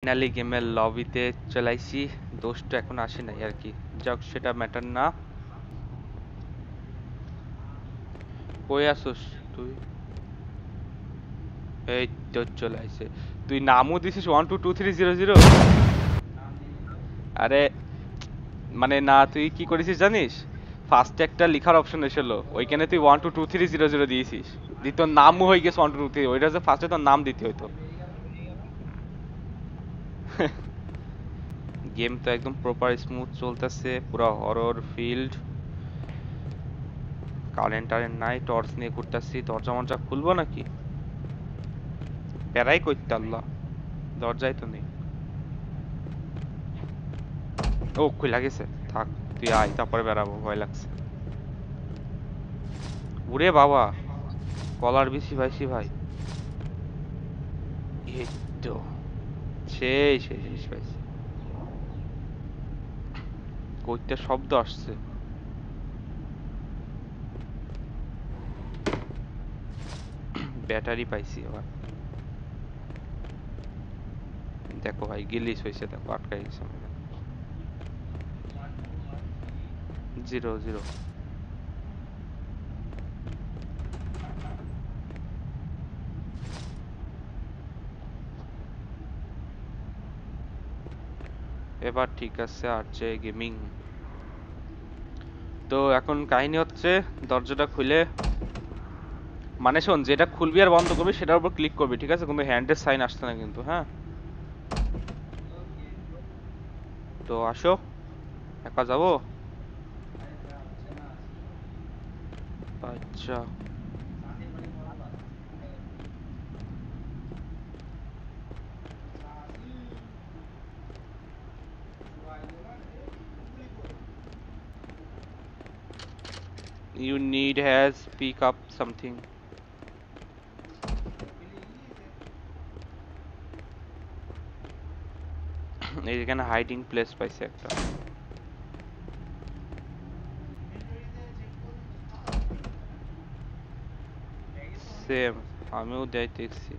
Finally গেমের লবিতে চলাইছি, দোষটা এখন আসে নাই আর কি। যাক, সেটা ম্যাটার না। কই আসোস তুই? এই তো চলে আইছে। তুই নামও দিছিস 122300। আরে মানে না, তুই কি করেছিস জানিস? ফার্স্টে একটা লেখার অপশন এসেছিল, ওইখানে তুই 122300 দিয়েছিস। তোর নামও হয়ে গেছে 1223, ওইটা যে ফার্স্টে তোর নাম দিতে হইতো। গেম তো একদম প্রপার স্মুথ চলতেছে, পুরো হরর ফিল্ড। কারেন্ট টারেন্ট নাই, টর্চ নিয়ে ঘুরতেছি। দরজা মরজা খুলবো নাকি? প্যারাই করতে আল্লাহ, দরজাই তো নেই। ও খুলে গেছে, থাক। তুই আয়, তারপরে বেরাবো, ভয় লাগছে। ওরে বাবা, কলার বেশি পাইছি ভাই। এই তো সেই সেই শেষ পাইছি। কইতে শব্দ আসছে। ব্যাটারি পাইছি আবার। দেখো ভাই, গিলিস হয়েছে, দেখো আটকাই গেছে আমাকে। 0 0। এবার ঠিক আছে, আরজে গেমিং। তো এখন কাহিনী হচ্ছে, দরজাটা খুলে, মানে শোন, যেটা খুলবি আর বন্ধ করবি সেটার উপর ক্লিক করবি, ঠিক আছে? কিন্তু হ্যান্ডের সাইন আসছে না কিন্তু, হ্যাঁ? তো আসো, একা যাবো। আচ্ছা, you need has pick up something. এখানে হাইডিং প্লেস পাইছে একটা। সেম, আমিও দেখছি।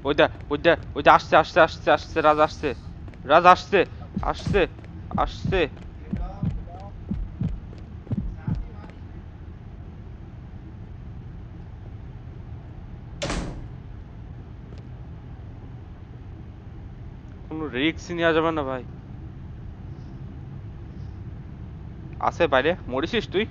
ওইটা ওইটা ওইটা আসছে আসছে আসছে আসছে, রাজ আসছে, রাজ আসছে, আসছে, আসছে। কোনো রিস্ক নেওয়া যাবে না ভাই। আছে বাইরে, মরিসিস তুই?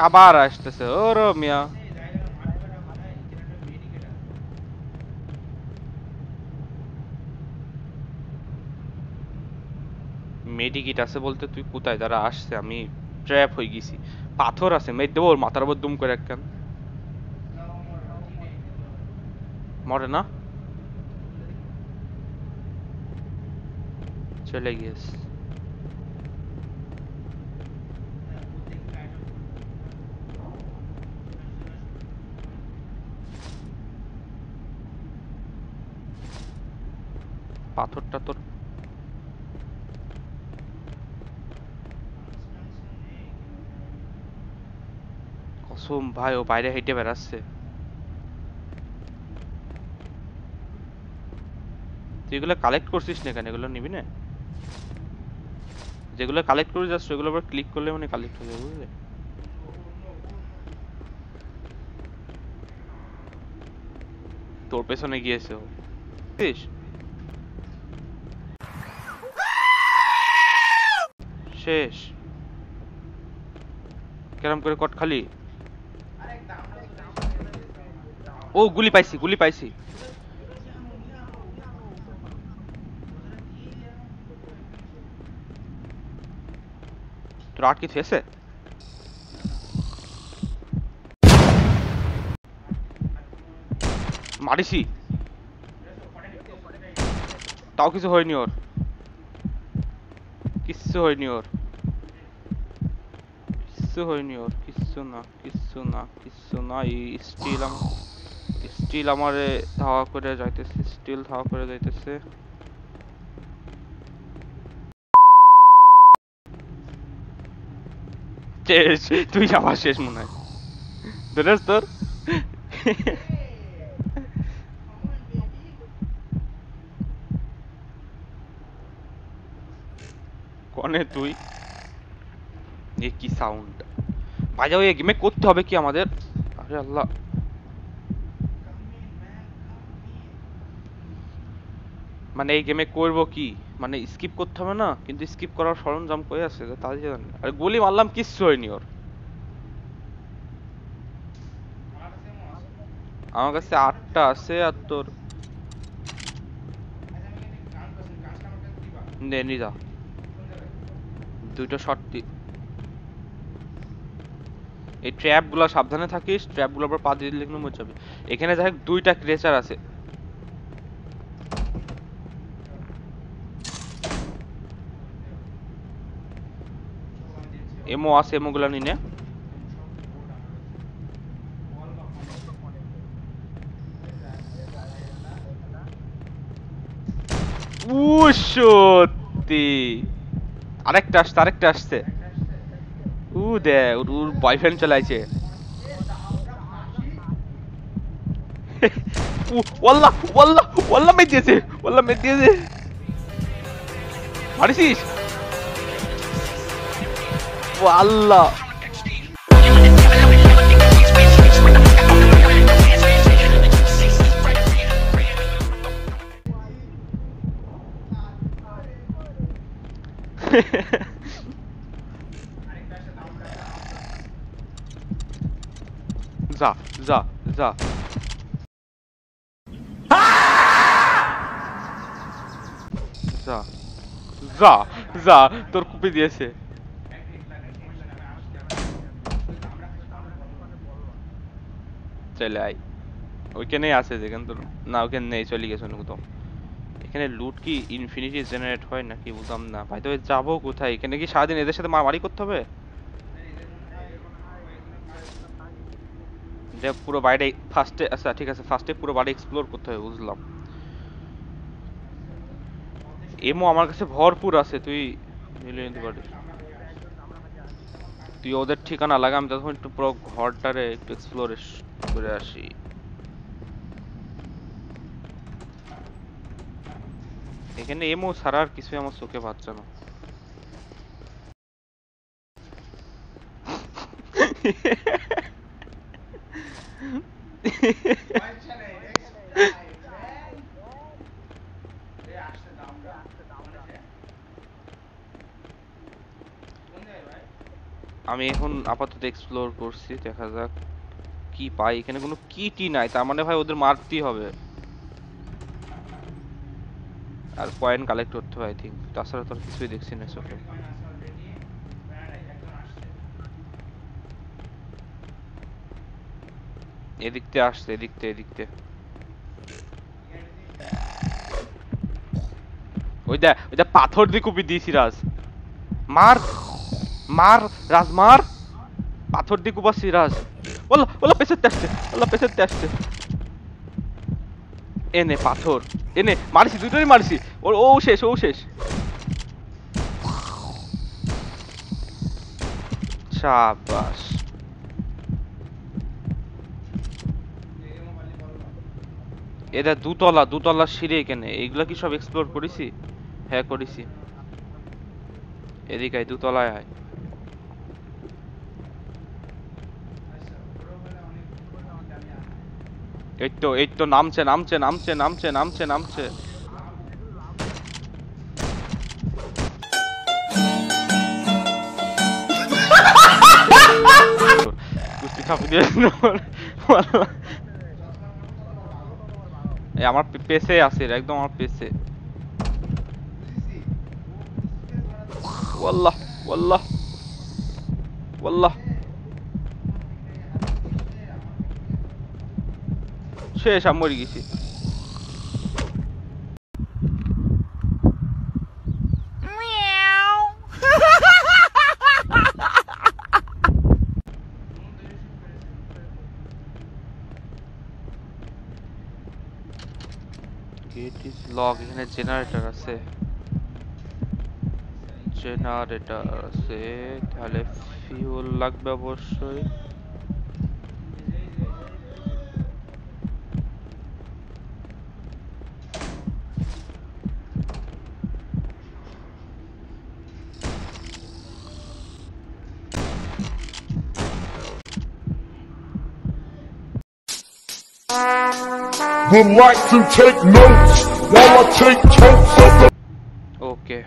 আবার আসতেছে, ওরো মিয়া। মেডিকিট আছে বলতে তুই কোথায়? যারা আসছে, আমি ট্র্যাপ হয়ে গেছি। পাথর আছে, মেরে দেবো ওর মাথার উপর দুম করে একখান। মরে না, চলে গিয়েছে। পাথরটা তোর কসম ভাই, ও বাইরে হেঁটে বেড়াচ্ছে। তুই এগুলো কালেক্ট করছিস না কেন? এগুলো নিবি না? যেগুলো কালেক্ট করে যাচ্ছ সেগুলো আবার ক্লিক করলে মানে কালেক্ট হয়ে যাবে, বুঝলে? তোর পেছনে গিয়েছে ও। বুঝছিস? শেষ। কেরম করে কট খালি? ও গুলি পাইছি, গুলি পাইছি। তোর আটকে থেছে? মারিছি, তাও কিছু হয়নি ওর, কিচ্ছু হয়নি ওর। কিচ্ছু হয়নি ওর, কিচ্ছু না, কিচ্ছু না, কিচ্ছু না। এই স্টিল আমারে ধাওয়া করে যাইতেছে, স্টিল ধাওয়া করে যাইতেছে। শেষ, তুই আমার শেষ মনে হয়। ধরেছ তোর কনে তুই? এ কি সাউন্ড বাজা, ওই গেমে করতে হবে কি আমাদের? আরে আল্লাহ, মানে এই গেমে করবো কি? মানে স্কিপ করতে হবে না, কিন্তু স্কিপ করার সরঞ্জাম কই আছে তাই জানি। আরে গুলি মারলাম, কিচ্ছু হয়নি ওর। আমার কাছে 8টা আছে আর তোর নে নি যা। দুইটা শট দি। এই ট্র্যাপ গুলা সাবধানে থাকিস, ট্র্যাপ গুলোর উপর পা দিয়ে দিলে কিন্তু মরে যাবে। এখানে যাই হোক 2টা ক্রেচার আছে। এমো আছে, এমো গুলা নিনে। উ সত্যি, আরেকটা আসছে, আরেকটা আসছে। উ দে, ওর বয়ফ্রেন্ড চালাইছে। ওয়াল্লাহ ওয়াল্লাহ ওয়াল্লাহ মেরে দিয়েছে, ওয়াল্লাহ মেরে দিয়েছে। মারিসিস? ওয়াল্লাহ যা যা যা। যা যা যা, তোর কুপি দিয়েছে। চলে আয়, ওইখানেই আছে যেখানে তোর, না ওখানে নেই, চলে গেছে অন্য কোথাও। এখানে লুট কি ইনফিনিটি জেনারেট হয় নাকি বুঝলাম না ভাই। তো যাবো কোথায়? এখানে কি সারাদিন এদের সাথে মারামারি করতে হবে? যে পুরো বাইরে ফার্স্টে, আচ্ছা ঠিক আছে, ফার্স্টে পুরো বাড়ি এক্সপ্লোর করতে হবে, বুঝলাম। এমও আমার কাছে ভরপুর আছে, তুই নিলে নিতে পারিস। তুই ওদের ঠিকানা লাগা, আমি তখন একটু পুরো ঘরটারে একটু এক্সপ্লোর করে আসি। এখানে এমও ছাড়া আর কিছুই আমার চোখে বাচ্চা না। আমি এখন আপাতত এক্সপ্লোর করছি, দেখা যাক কি পাই। এখানে কোনো কিটি নাই, তার মানে ভাই ওদের মারতেই হবে। আর পয়েন্ট কালেক্ট করতে হবে আই থিঙ্ক, তাছাড়া তো আর কিছুই দেখছি না চোখে। এদিকতে আসছে, এদিকতে এদিকতে। ওইটা ওইটা পাথর দিয়ে কুপি দিয়েছি রাজ। মার মার রাজ, মার। পাথর দিয়ে কুপাচ্ছি রাজ। ওলা ওলা পেছাতে আসছে, ওলা পেছাতে আসছে। এনে পাথর, এনে মারছি, দুটোই মারছি। ওর ও শেষ, ও শেষ। শাবাশ। এটা দুতলা, দুতলা সিঁড়ি এখানে। এইগুলা কি সব এক্সপ্লোর করেছি? হ্যাঁ করেছি। এদিকে আয়, দুতলায় আয়। এই তো, এই তো নামছে নামছে নামছে নামছে নামছে নামছে। কুস্তি থাপি দিয়ে এই আমার পেছে আছে, একদম আমার পেছে। ওয়াল্লাহ ওয়াল্লাহ ওয়াল্লাহ। শেষ, আমি মরে গেছি। Is lock. এখানে জেনারেটর আছে, জেনারেটর আছে, তাহলে ফিউল লাগবে অবশ্যই। Would like to take notes while I take totes of the ওকে,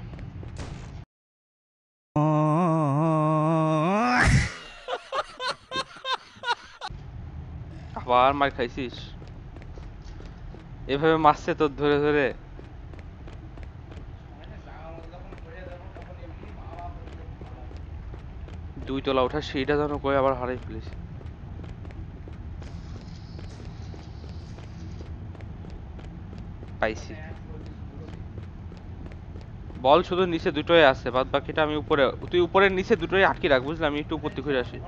আবার মার খাইছিস? এভাবে মারছে তোর ধরে ধরে? দুই তলা ওঠা সেইটা যেন কই আবার হারাই ফেলেছি। পাইছি। বল শুধু নিচে দুটোই আছে, বাদ বাকিটা আমি উপরে। তুই উপরের নিচে দুটোই আটকে রাখ, বুঝলি? আমি একটু উপর দিকে ঘুরে আসি।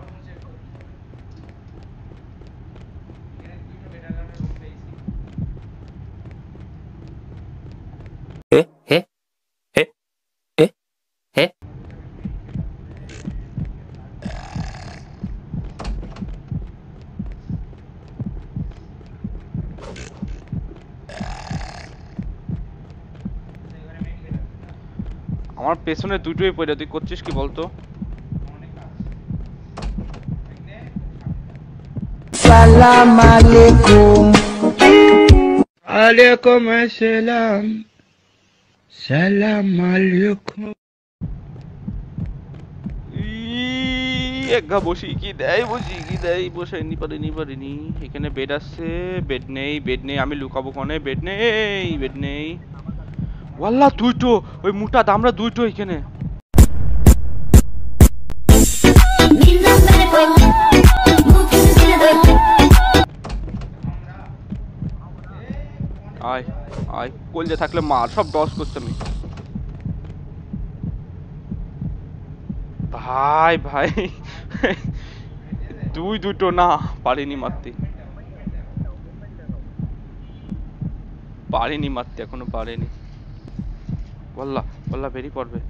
আমার পেছনে দুটোই পড়ে, তুই করছিস কি বলতো? Salam alaikum. Alaikum assalam. Salam alaikum. একা বসি কি দেয়, বসি কি দেয়, বসাইনি, পারিনি। এখানে বেড আছে, বেড নেই, বেড নেই। আমি লুকাবো কোনে? বেড নেই, বেড নেই। ওয়াল্লাহ দুইটো, ওই মোটা দামরা দুইটো এখানে। আয় আয়, কলজে থাকলে মার, সব ডস করছে আমি। ভাই ভাই, দুটো না, পারিনি মারতে, এখনো পারিনি। বল্লা বল্লা বেরিয়ে পড়বে।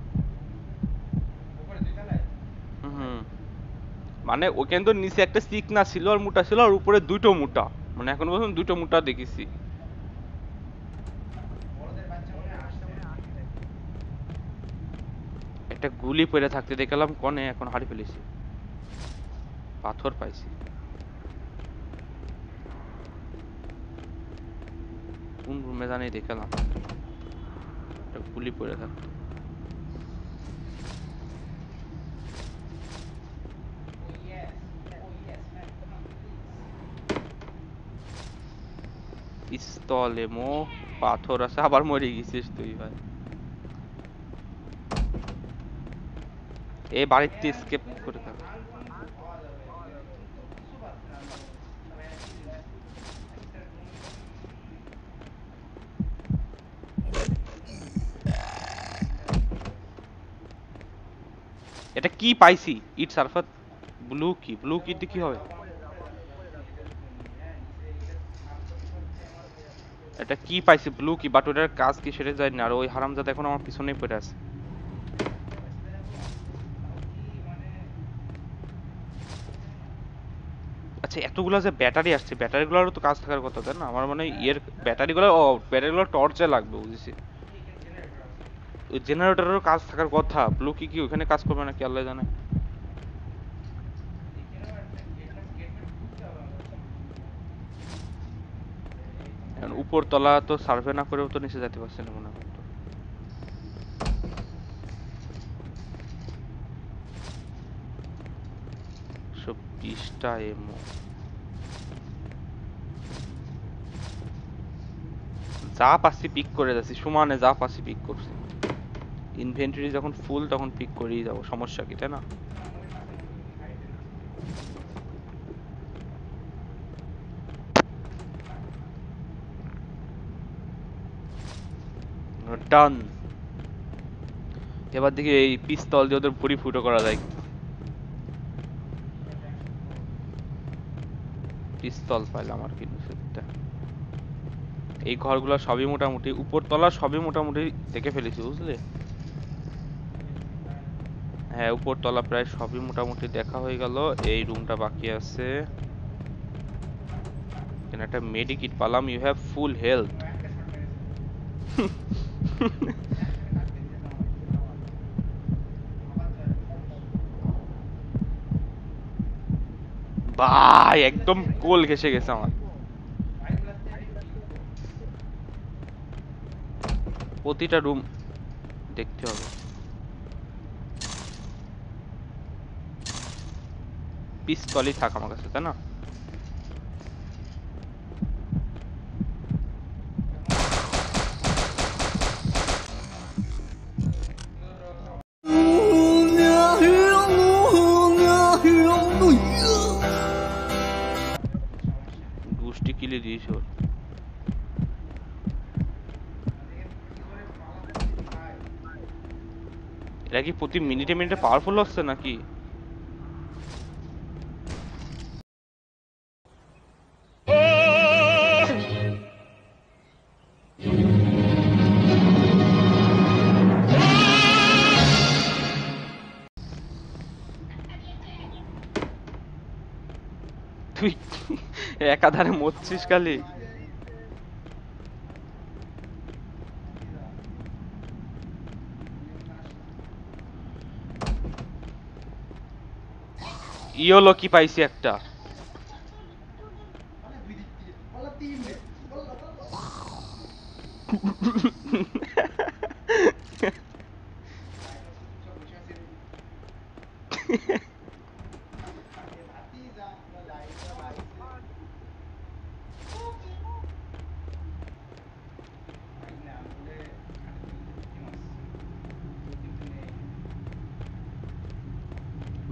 হুম, মানে ওখানে তো নিচে একটা চিকনা ছিল আর মোটা ছিল, আর উপরে দুটো মোটা, মানে এখন পর্যন্ত দুটো মোটা দেখেছি। একটা গুলি পড়ে থাকতে দেখলাম কনে, এখন হারিয়ে ফেলেছি। পাথর পাইছি, কোন রুমে জানি দেখলাম একটা গুলি পড়ে থাকতো। পিস্তল, এমো, পাথর আছে। আবার মরে গেছিস তুই ভাই। এই বাড়িতে স্কেপ করে থাক। এটা কি পাইছি? ইট সারফাত ব্লু কি? ব্লু কি দিয়ে কি হবে? এটা কি পাইছি? ব্লু কি? বাট ওটার কাজ কি সেটা জানি না। আর ওই হারামজাদা এখন আমার পিছনেই পড়ে আছে। আচ্ছা, এতগুলো যে ব্যাটারি আসছে, ব্যাটারিগুলোরও তো কাজ থাকার কথা, তাই না? আমার মনে হয় এর ব্যাটারিগুলো, ও ব্যাটারিগুলো টর্চে লাগবে, বুঝেছি। ওই জেনারেটরেরও কাজ থাকার কথা। ব্লু কি কি ওখানে কাজ করবে নাকি আল্লাহ জানে। এখন উপর তলা তো সার্ভে না করেও তো নিচে যেতে পারছে না মনে হয়। 120টা এমও। যা পাচ্ছি পিক করে যাচ্ছি, সমানে যা পাচ্ছি পিক করছি। ইনভেন্টরি যখন ফুল তখন পিক করেই যাবো, সমস্যা কি, তাই না? ডান। এবার দেখি এই পিস্তল দিয়ে ওদের ভুড়ি ফুটো করা যায়। পিস্তল পাইলাম আর কি, সেটা এই ঘরগুলো সবই মোটামুটি উপরতলা সবই মোটামুটি দেখে ফেলেছি বুঝলে। হ্যাঁ উপরতলা প্রায় সবই মোটামুটি দেখা হয়ে গেল। এই রুমটা বাকি আছে। এখানে একটা মেডিকিট পালাম। You have full health. ভাই একদম কোল ঘেসে গেছে আমার। প্রতিটা রুম দেখতে হবে। পিস্তলই থাক আমার কাছে তাই না? গোষ্ঠী কিলে দিয়েছে ওর। এরা কি প্রতি মিনিটে মিনিটে পাওয়ারফুল হচ্ছে নাকি? তুই একাধারে মরছিস খালি। ইয়োলো কি পাইছি একটা।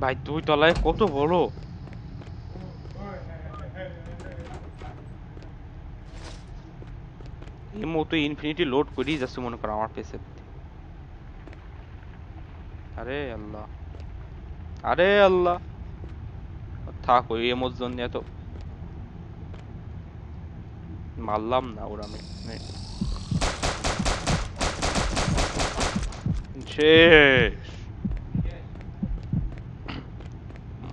ভাই দুই তলায় কত বড়। এই মতো ইনফিনিটি লোড করেই যাচ্ছে মনে করো আমার পেছে। আরে আল্লাহ, আরে আল্লাহ, থাক ওই এমোর জন্য এত মারলাম না ওরা। আমি শেষ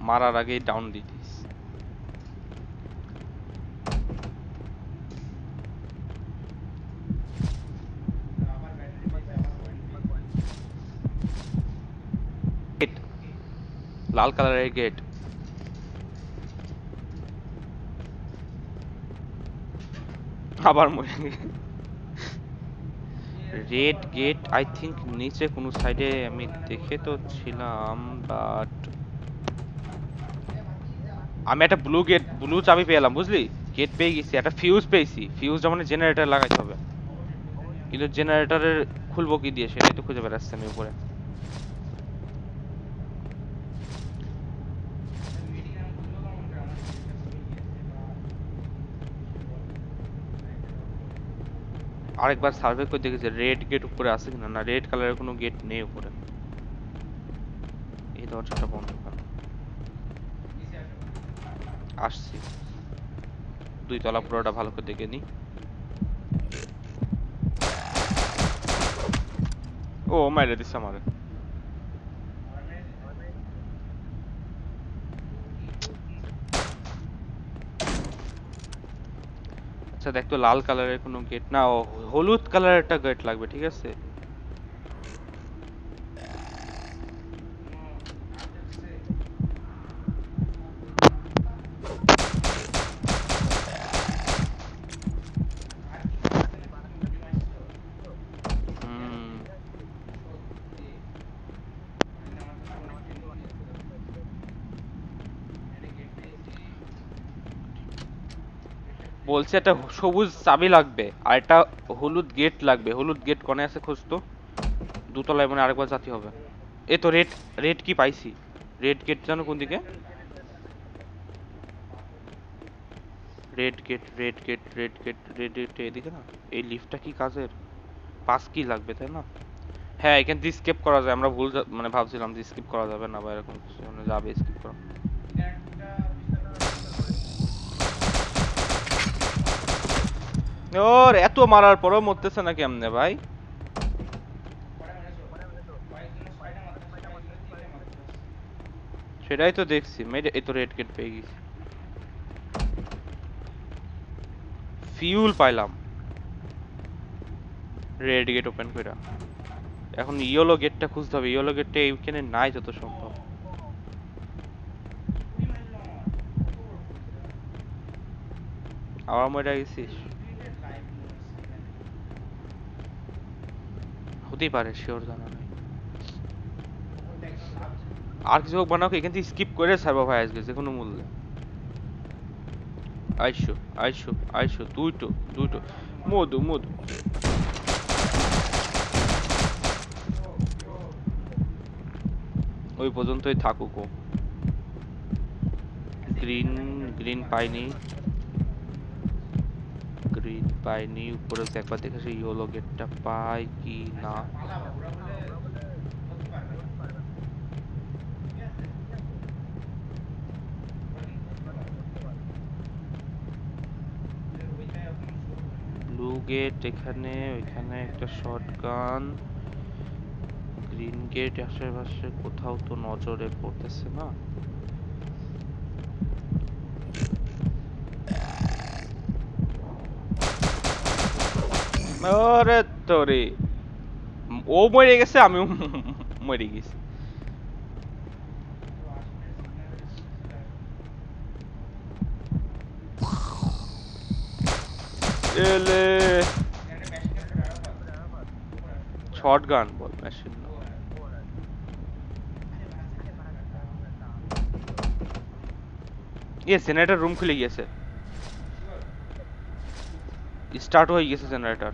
মারার আগেই ডাউন দিতিস। লাল কালারের গেট। আবার মরে রেড গেট আই থিংক নিচে কোনো সাইডে আমি দেখে তো ছিলাম বাট আমি একটা ব্লু গেট ব্লু চাবি পেলাম বুঝলি। গেট পেয়ে গেছি, একটা ফিউজ পেয়েছি। ফিউজটা মানে জেনারেটর লাগাইতে হবে, কিন্তু জেনারেটরের খুলবো কি দিয়ে সেটাই তো খুঁজে বেড়াচ্ছি আমি উপরে। আরেকবার সার্ভে করে দেখেছি রেড গেট উপরে আছে কিনা। না রেড কালারের কোনো গেট নেই উপরে। এই দরজাটা বন্ধ কর। আসছি, দুই তলা পুরোটা ভালো করে দেখে নি। ও মাইরে দিচ্ছে আমারে। আচ্ছা দেখ তো লাল কালারের কোনো গেট না, ও হলুদ কালারের একটা গেট লাগবে ঠিক আছে। হুম বলছে একটা সবুজ চাবি লাগবে আর একটা হলুদ গেট লাগবে। হলুদ গেট কোনে আছে খোঁজ তো। দুতলায় মানে আরেকবার জাতি হবে। এই তো রেড, রেড কি পাইছি। রেড গেট জানো কোন দিকে? Red gate, red gate, red gate, red gate এদিকে না। এই লিফটটা কি কাজের? পাস কি লাগবে তাই না? হ্যাঁ এখান থেকে স্কিপ করা যায়। আমরা ভুল মানে ভাবছিলাম যে স্কিপ করা যাবে না বা এরকম কিছু, মানে যাবে স্কিপ করা। ওর এত মারার পরও মরতেছে না কেমনে ভাই? সেটাই তো দেখছি, মেরে এই তো রেড গেট পেয়ে গেছি, ফিউল পাইলাম রেড গেট ওপেন কইরা। এখন ইয়েলো গেটটা খুঁজতে হবে, ইয়েলো গেটটা এইখানে নাই যত সম্ভব। আবার মরে গেছিস? হতেই পারে, শিওর জানা নাই। আর কিছু হোক বানাও, এখান থেকে স্কিপ করে সার্ভার ভাই আসবে যে কোনো মূল্যে। আইসো আইসো আইসো, দুইটো দুইটো, মধু মধু। ওই পর্যন্তই থাকুক ও। গ্রিন গ্রিন পাইনি, গ্রিন পাইনি। উপরে যে একবার দেখে সেই ইয়েলো গেটটা পাই কি না। ব্লু গেট এখানে, ওইখানে একটা শটগান। গ্রিন গেট আশেপাশে কোথাও তো নজরে পড়তেছে না। আরে তোরে, ও মরে গেছে, আমিও মরে গেছি। এলে শটগান বল, মেশিন না। জেনারেটর রুম খুলে গিয়েছে, স্টার্ট হয়ে গেছে জেনারেটর।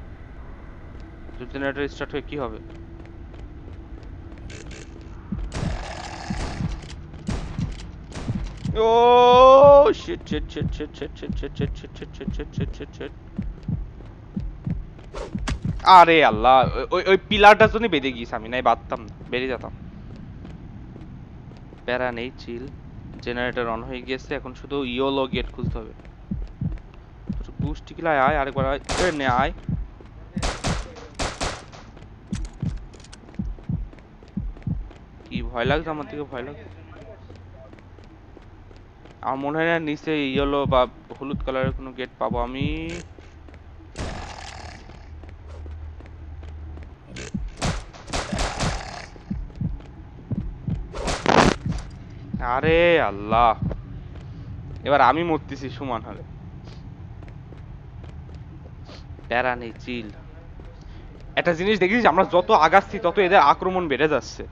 জেনারেটর স্টার্ট হয়ে কি হবে? Oh shit shit shit shit shit shit shit shit shit shit shit shit shit shit shit. আরে আল্লাহ, ওই ওই পিলারটার জন্য বেঁধে গিয়েছি আমি, নাই বাঁধতাম না, বেরিয়ে যেতাম। প্যারা নেই, চিল। জেনারেটর অন হয়ে গিয়েছে, এখন শুধু ইয়েলো গেট খুঁজতে হবে। বুস্ট কিলায় আয়, আরেকবার আয়, নে আয়। কি ভয় লাগছে, আমার থেকে ভয় লাগছে। আমার মনে হয় না নিচে ইয়েলো বা হলুদ কালারের কোনো গেট পাবো আমি। আরে আল্লাহ, এবার আমি মরতেছি সমান হারে। প্যারা নেই, চিল। একটা জিনিস দেখেছিস, আমরা যত আগাচ্ছি তত এদের আক্রমণ বেড়ে যাচ্ছে।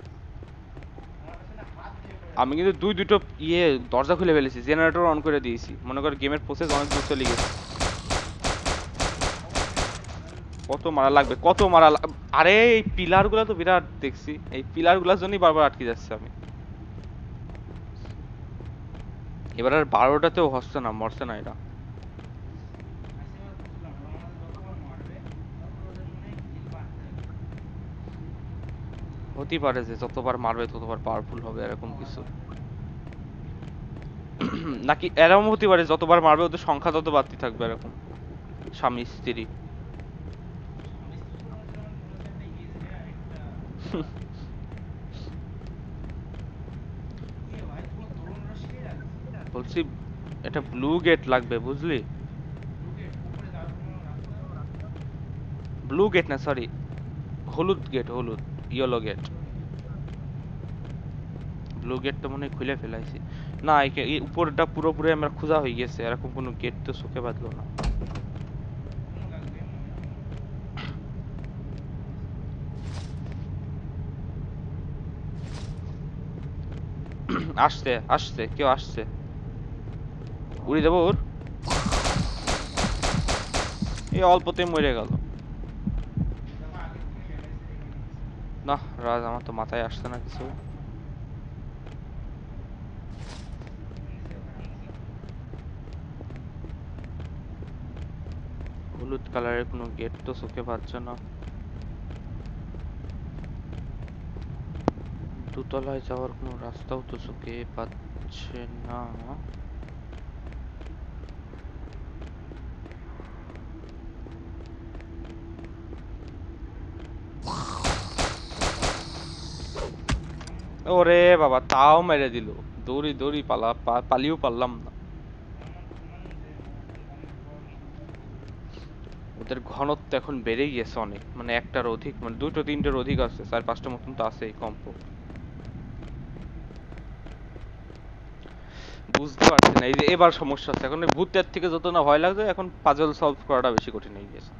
আমি কিন্তু দুটো দরজা খুলে ফেলেছি, জেনারেটর অন করে দিয়েছি, মনে কর গেমের প্রসেস অনেক দূর চলে গেছে। কত মারা লাগবে, কত মারা আরে এই পিলার গুলা তো বিরাট দেখছি, এই পিলার গুলার জন্যই বারবার আটকে যাচ্ছে আমি। এবার আর 12টাতেও হচ্ছে না, মরছে না এটা। হতেই পারে যে যতবার মারবে ততবার পাওয়ারফুল হবে, এরকম কিছু। নাকি এরকম হতে পারে যতবার মারবে ওদের সংখ্যা তত বাড়তে থাকবে, এরকম স্বামী স্ত্রী। বলছি এটা ব্লু গেট লাগবে বুঝলি, ব্লু গেট না সরি, হলুদ গেট, হলুদ ইয়েলো গেট। ব্লু গেট তো মনে হয় খুলে ফেলাইছি। না এই উপরটা পুরোপুরি আমরা খোঁজা হয়ে গেছে, এরকম কোনো গেট তো চোখে বাঁধলো না। আসছে আসছে, কেউ আসছে, উড়ি দেবো ওর। এই অল্পতে মরে গেল। না রাজ, আমার তো মাথায় আসছে না কিছু। হলুদ কালারের কোনো গেট তো চোখে পাচ্ছে না। দোতলায় যাওয়ার কোনো রাস্তাও তো চোখে পাচ্ছে না। ওরে বাবা, তাও মেরে দিল। দৌড়ি দৌড়ি পালিয়েও পারলাম না। ওদের ঘনত্ব এখন বেড়ে গিয়েছে অনেক, মানে একটার অধিক, মানে দুটো তিনটের অধিক আছে, 4-5টা মতন তো আছেই কমপক্ষে। বুঝতে পারছি না, এই যে এবার সমস্যা আছে এখন। ভূতের থেকে যত না ভয় লাগছে, এখন পাজল সলভ করাটা বেশি কঠিন হয়ে গেছে।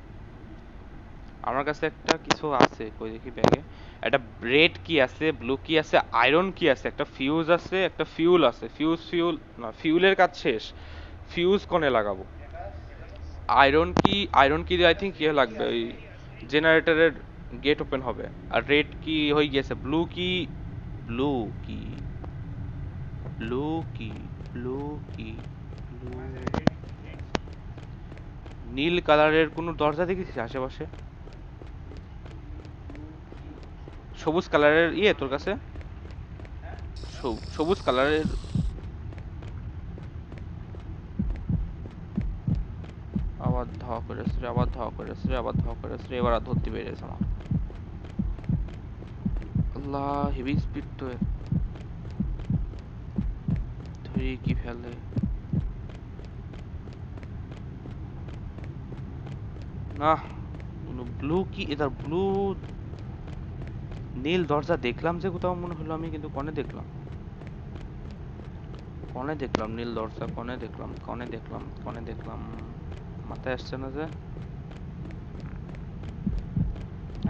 আমার কাছে একটা কিছু আছে, কই দেখি ব্যাগে। একটা রেড কি আছে, ব্লু কি আছে, আয়রন কি আছে, একটা ফিউজ আছে, একটা ফিউল আছে। ফিউল না, ফিউলের কাজ শেষ। ফিউজ কোনে লাগাবো? আয়রন কি দিয়ে আই থিঙ্ক ইয়ে লাগবে, ওই জেনারেটরের গেট ওপেন হবে। আর রেড কি হয়ে গেছে, ব্লু কি ব্লু কি ব্লু কি ব্লু। নীল কালারের কোনো দরজা দেখেছিস আশেপাশে? সবুজ কালারের ইয়ে তোর কাছে? সবুজ কালারের। আবার ধাওয়া করেছে রে, আবার ধাওয়া করেছে রে, আবার ধাওয়া করেছে রে। এবার আর ধরতে পেরেছে আমার। আল্লাহ, হেভি স্পিড তো এর। ধরে কি ফেলে না। ব্লু কি এটা? ব্লু নীল দরজা দেখলাম যে কোথাও, মনে হলো আমি, কিন্তু কনে দেখলাম নীল দরজা, কনে দেখলাম মাথায় আসছে না যে।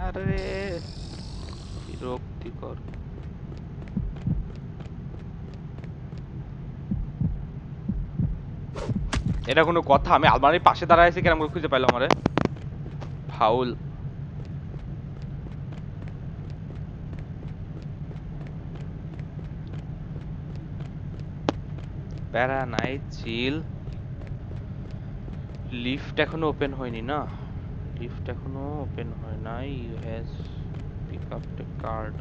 আরে বিরক্তিকর। এটা কোনো কথা? আমি আলমারির পাশে দাঁড়ায় আছি, কেন করে খুঁজে পাইলো আমারে? ফাউল। প্যারা নাই, চিল। লিফট এখনো ওপেন হয়নি না? লিফট এখনো ওপেন হয় নাই। You has pick up the card.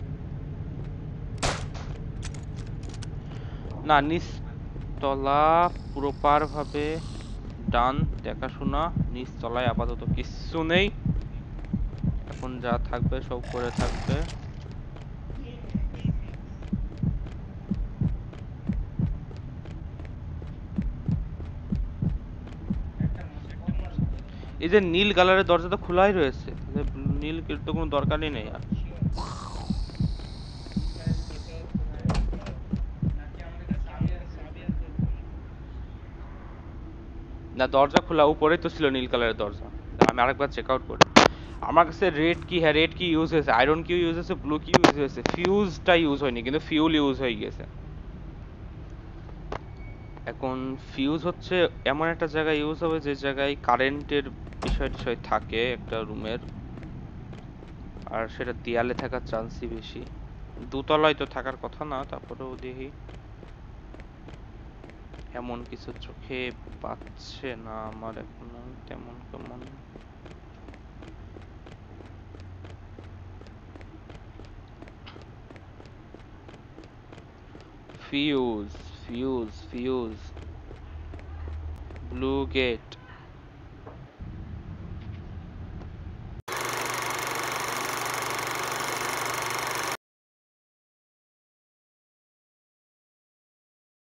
না, নিচতলা প্রপার ভাবে ডান দেখাশোনা। নিচতলায় আপাতত কিচ্ছু নেই, এখন যা থাকবে সব করে থাকবে। এই যে নীল কালারের দরজা তো খোলাই রয়েছে, নীল তো কোনো দরকারই নেই আর। না, দরজা খোলা, উপরেই তো ছিল নীল কালারের দরজা। আমি আরেকবার চেক আউট করি। আমার কাছে রেড কি, হ্যাঁ রেড কি ইউজ হয়েছে, আয়রন কি ইউজ হয়েছে, ব্লু কি ইউজ হয়েছে, ফিউজটা ইউজ হয়নি, কিন্তু ফিউল ইউজ হয়ে গেছে। এখন ফিউজ হচ্ছে এমন একটা জায়গায় ইউজ হবে যে জায়গায় কারেন্টের বিষয় থাকে একটা রুমের, আর সেটা দেয়ালে থাকার চান্সই বেশি। দোতলায় তো থাকার কথা না, তারপরেও দেখি এমন কিছু চোখে পাচ্ছে না আমার এখনো তেমন কেমন। Fuse fuse fuse blue gate.